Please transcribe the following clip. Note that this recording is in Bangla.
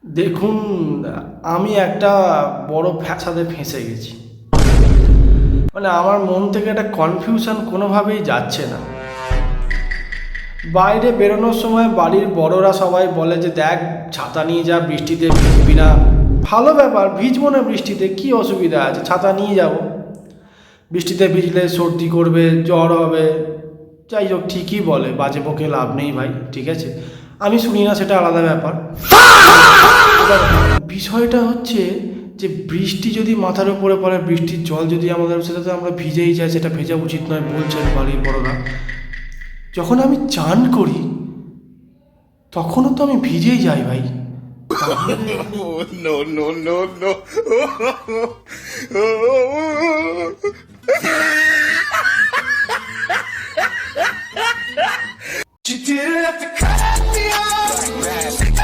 দেখুন, আমি একটা বড় ফ্যাসাদে ফেঁসে গেছি। মানে আমার মন থেকে একটা কনফিউশন কোনোভাবেই যাচ্ছে না। বাইরে বেরোনোর সময় বাড়ির বড়রা সবাই বলে যে দেখ, ছাতা নিয়ে যা, বৃষ্টিতে ভিজবি না। ভালো ব্যাপার, ভিজবো না বৃষ্টিতে, কী অসুবিধা আছে, ছাতা নিয়ে যাব। বৃষ্টিতে ভিজলে সর্দি করবে, জ্বর হবে। যাই হোক, ঠিকই বলে, বাজে বকে লাভ নেই ভাই, ঠিক আছে। আমি শুনি না, সেটা আলাদা ব্যাপার। এবার বিষয়টা হচ্ছে যে বৃষ্টি যদি মাথার উপরে পড়ে, বৃষ্টির জল যদি আমাদের, সেটা তো আমরা ভিজেই যাই, সেটা ভেজা উচিত নয় বলছেন বাড়ির বড়রা। যখন আমি চান করি তখনও তো আমি ভিজেই যাই ভাই। No, no, no, no. You didn't have to cut me off like that.